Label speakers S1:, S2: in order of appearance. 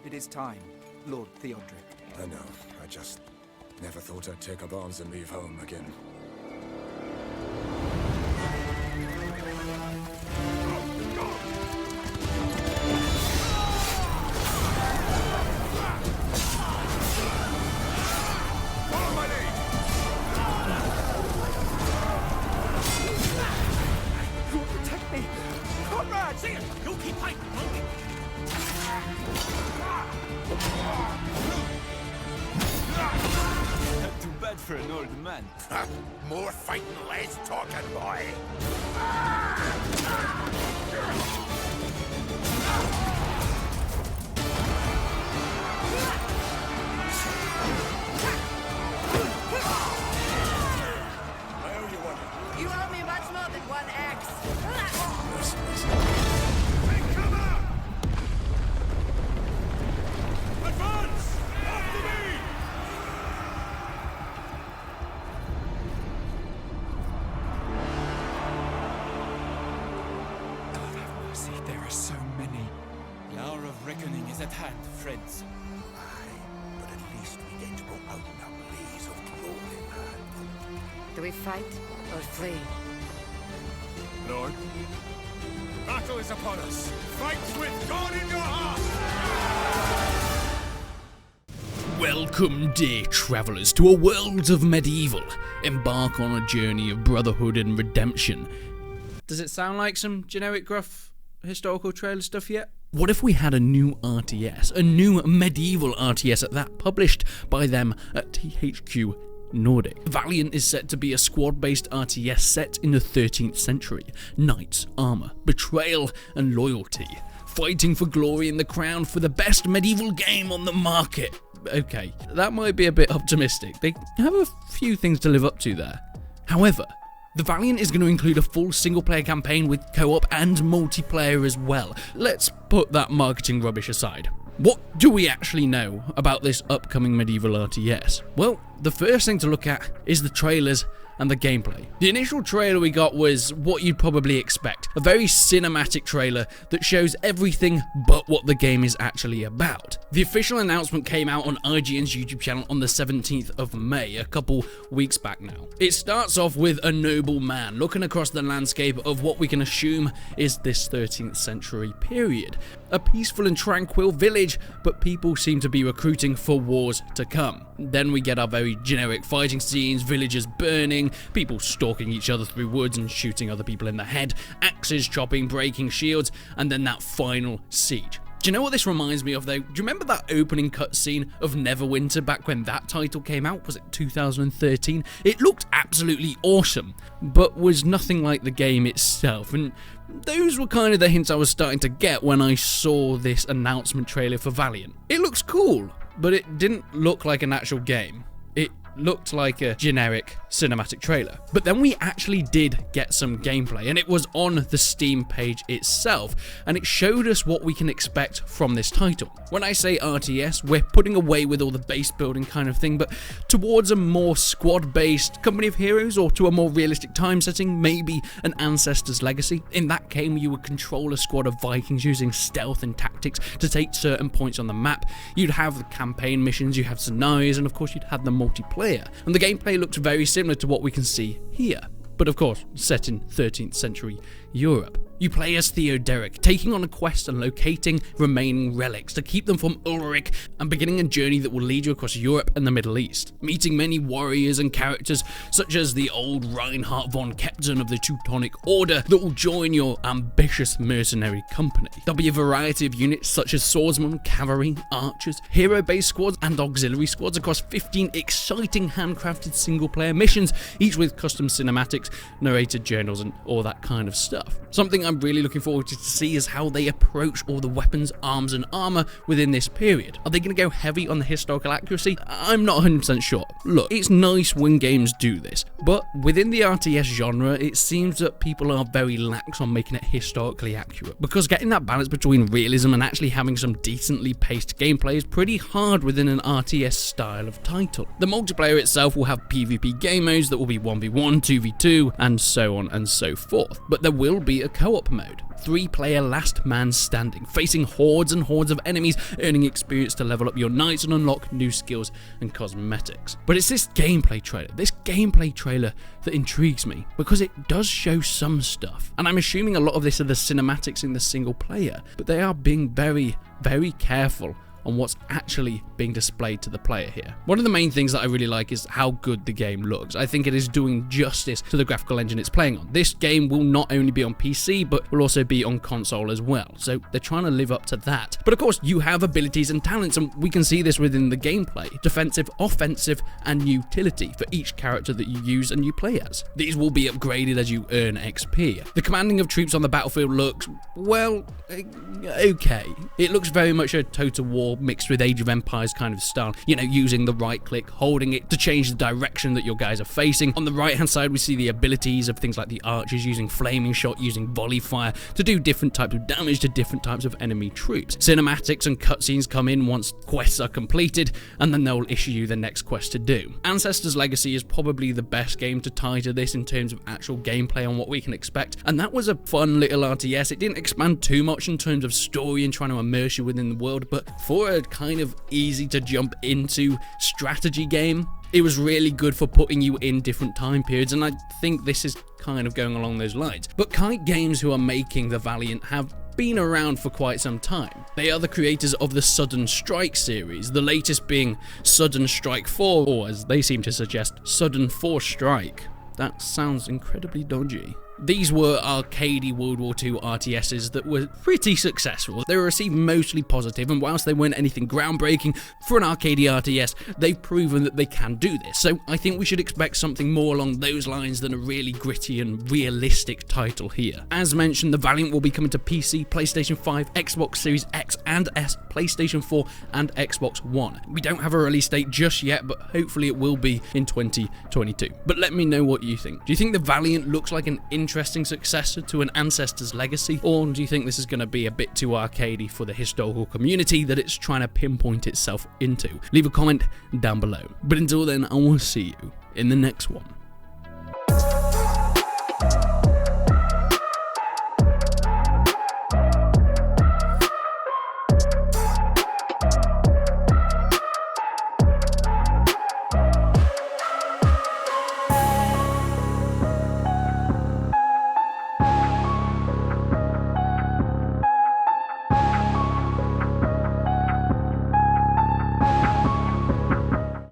S1: It is time, Lord Theodric.
S2: I know. I just never thought I'd take up arms and leave home again.
S3: Not too bad for an old man.
S4: More fighting, less talking, boy.
S5: You owe me much more than one axe.
S4: Take cover! Advance! After me!
S1: God have mercy, there are so many.
S3: The hour of reckoning is at hand, friends.
S4: Aye, but at least we get to go out in a blaze of glory, man.
S5: Do we fight or flee?
S4: Lord, battle is upon us. Fight with God in your heart!
S6: Welcome, dear travellers, to a world of medieval. Embark on a journey of brotherhood and redemption. Does it sound like some generic gruff historical trailer stuff yet? What if we had a new RTS, a new medieval RTS at that, published by them at THQ Nordic? Valiant is set to be a squad-based RTS set in the 13th century. Knights, armour, betrayal and loyalty. Fighting for glory and the crown for the best medieval game on the market. Okay, that might be a bit optimistic. They have a few things to live up to there. However, the Valiant is going to include a full single-player campaign with co-op and multiplayer as well. Let's put that marketing rubbish aside. What do we actually know about this upcoming medieval RTS? Well, the first thing to look at is the trailers and the gameplay. The initial trailer we got was what you'd probably expect. A very cinematic trailer that shows everything but what the game is actually about. The official announcement came out on IGN's YouTube channel on the 17th of May, a couple weeks back now. It starts off with a noble man looking across the landscape of what we can assume is this 13th century period. A peaceful and tranquil village, but people seem to be recruiting for wars to come. Then we get our very generic fighting scenes, villagers burning, people stalking each other through woods and shooting other people in the head, axes chopping, breaking shields, and then that final siege. Do you know what this reminds me of though? Do you remember that opening cutscene of Neverwinter back when that title came out? Was it 2013? It looked absolutely awesome, but was nothing like the game itself, and those were kind of the hints I was starting to get when I saw this announcement trailer for Valiant. It looks cool, but it didn't look like an actual game. It looked like a generic cinematic trailer. But then we actually did get some gameplay, and it was on the Steam page itself, and it showed us what we can expect from this title. When I say RTS, we're putting away with all the base building kind of thing, but towards a more squad-based Company of Heroes, or to a more realistic time setting, maybe an Ancestor's Legacy. In that game, you would control a squad of Vikings using stealth and tactics to take certain points on the map. You'd have the campaign missions, you'd have scenarios, and of course you'd have the multiplayer. And the gameplay looked very similar to what we can see here, but of course set in 13th century Europe. You play as Theoderic, taking on a quest and locating remaining relics to keep them from Ulrich and beginning a journey that will lead you across Europe and the Middle East, meeting many warriors and characters such as the old Reinhard von Kepton of the Teutonic Order that will join your ambitious mercenary company. There'll be a variety of units such as swordsmen, cavalry, archers, hero-based squads and auxiliary squads across 15 exciting handcrafted single-player missions, each with custom cinematics, narrated journals and all that kind of stuff. Something I'm really looking forward to see is how they approach all the weapons, arms and armor within this period. Are they going to go heavy on the historical accuracy? I'm not 100% sure. Look, it's nice when games do this, but within the RTS genre, it seems that people are very lax on making it historically accurate, because getting that balance between realism and actually having some decently paced gameplay is pretty hard within an RTS style of title. The multiplayer itself will have PvP game modes that will be 1v1, 2v2, and so on and so forth, but there will be a co-op co-op mode, 3-player last man standing, facing hordes and hordes of enemies, earning experience to level up your knights and unlock new skills and cosmetics. But it's this gameplay trailer that intrigues me, because it does show some stuff, and I'm assuming a lot of this are the cinematics in the single player, but they are being very, very careful on what's actually being displayed to the player here. One of the main things that I really like is how good the game looks. I think it is doing justice to the graphical engine it's playing on. This game will not only be on PC, but will also be on console as well, so they're trying to live up to that. But of course, you have abilities and talents, and we can see this within the gameplay. Defensive, offensive, and utility for each character that you use and you play as. These will be upgraded as you earn XP. The commanding of troops on the battlefield looks, well, okay. It looks very much a Total War mixed with Age of Empires kind of style, you know, using the right click, holding it to change the direction that your guys are facing. On the right hand side, we see the abilities of things like the archers using flaming shot, using volley fire to do different types of damage to different types of enemy troops. Cinematics and cutscenes come in once quests are completed, and then they'll issue you the next quest to do. Ancestor's Legacy is probably the best game to tie to this in terms of actual gameplay on what we can expect, and that was a fun little RTS. It didn't expand too much in terms of story and trying to immerse you within the world, but for a kind of easy to jump into strategy game, it was really good for putting you in different time periods, and I think this is kind of going along those lines. But Kite Games, who are making the Valiant, have been around for quite some time. They are the creators of the Sudden Strike series, the latest being Sudden Strike 4, or as they seem to suggest, Sudden 4 Strike. That sounds incredibly dodgy. These were arcadey World War II RTSs that were pretty successful. They were received mostly positive, and whilst they weren't anything groundbreaking for an arcadey RTS, they've proven that they can do this. So I think we should expect something more along those lines than a really gritty and realistic title here. As mentioned, the Valiant will be coming to PC, PlayStation 5, Xbox Series X and S, PlayStation 4 and Xbox One. We don't have a release date just yet, but hopefully it will be in 2022. But let me know what you think. Do you think the Valiant looks like an interesting successor to an Ancestor's Legacy, or do you think this is going to be a bit too arcadey for the historical community that it's trying to pinpoint itself into? Leave a comment down below. But until then, I will see you in the next one.